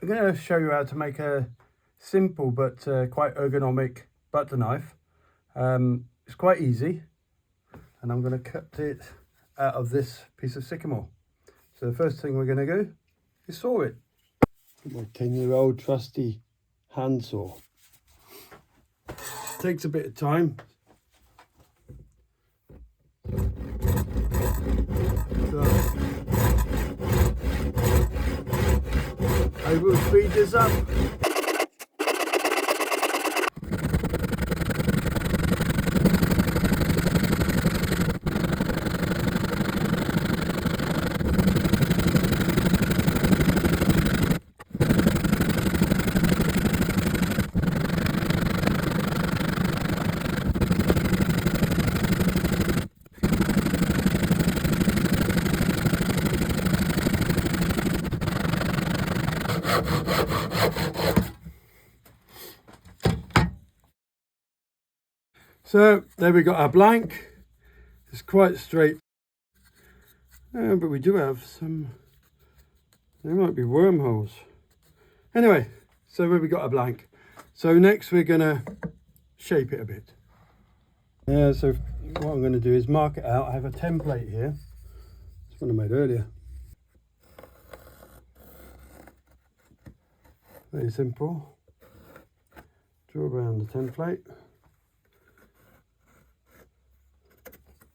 I'm going to show you how to make a simple but quite ergonomic butter knife. It's quite easy, and I'm going to cut it out of this piece of sycamore. So the first thing we're going to do is saw it. My 10-year-old trusty hand saw. Takes a bit of time. So I will speed this up. So there we got our blank. It's quite straight, but we do have some, there might be wormholes. Anyway, so we got a blank. So next we're gonna shape it a bit. Yeah, so what I'm gonna do is mark it out. I have a template here. It's one I made earlier. Very simple. Draw around the template.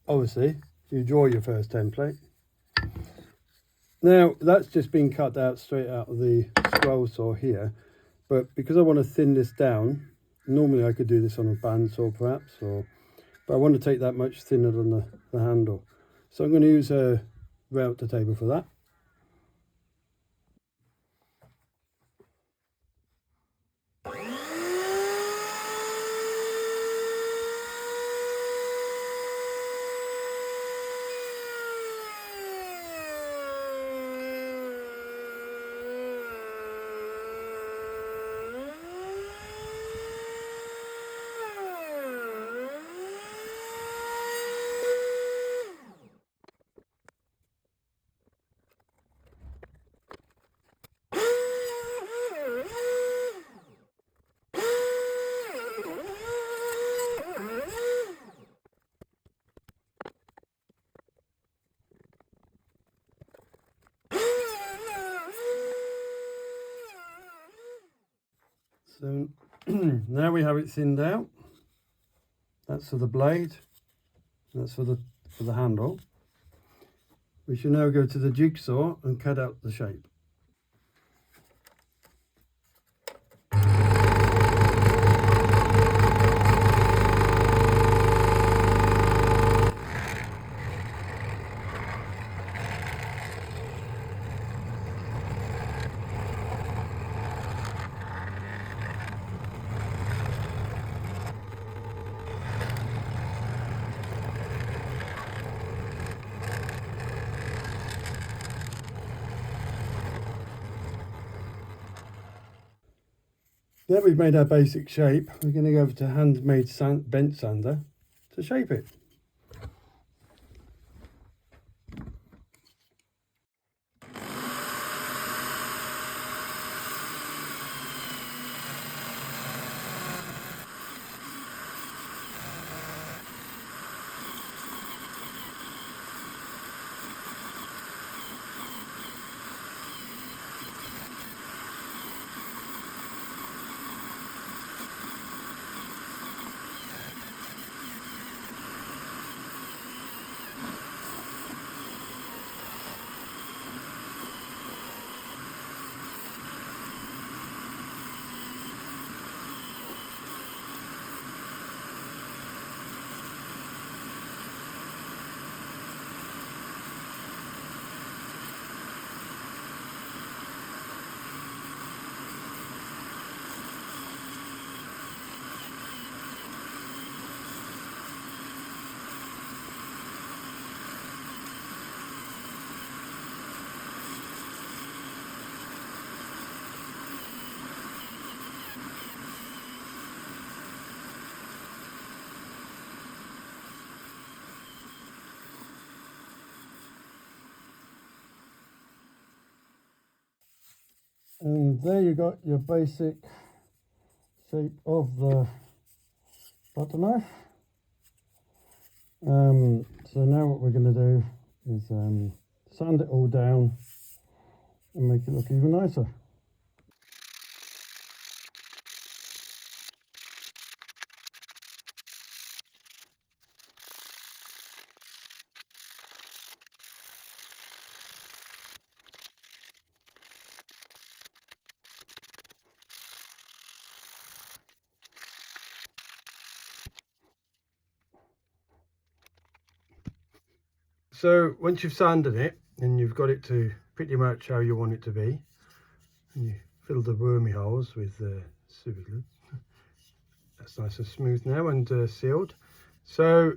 Obviously, you draw your first template. Now, that's just been cut out straight out of the scroll saw here, but because I want to thin this down, normally I could do this on a bandsaw perhaps, but I want to take that much thinner than the handle. So I'm going to use a router table for that. So now we have it thinned out. That's for the blade, that's for the handle. We should now go to the jigsaw and cut out the shape. Now we've made our basic shape, we're going to go over to handmade bent sander to shape it. And there you got your basic shape of the butter knife. So now what we're going to do is sand it all down and make it look even nicer. So once you've sanded it and you've got it to pretty much how you want it to be, and you fill the wormy holes with super glue, that's nice and smooth now and sealed. So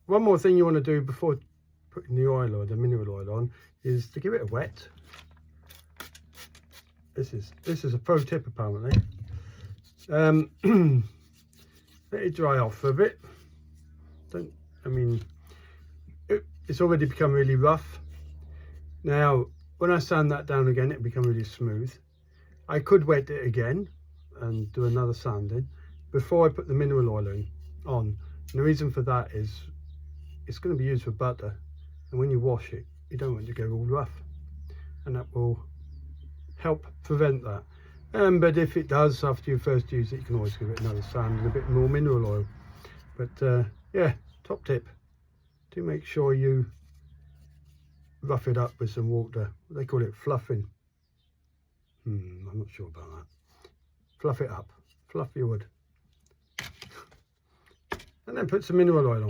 one more thing you want to do before putting the oil or the mineral oil on is to give it a wet. This is a pro tip apparently. Let it dry off for a bit. It's already become really rough. Now, when I sand that down again, it'll become really smooth. I could wet it again and do another sanding before I put the mineral oil on. And the reason for that is it's going to be used for butter, and when you wash it, you don't want it to go all rough, and that will help prevent that. But if it does after you first use it, you can always give it another sand and a bit more mineral oil. But yeah, top tip, do make sure you rough it up with some water. They call it fluffing. I'm not sure about that. Fluff it up, fluff your wood, and then put some mineral oil on.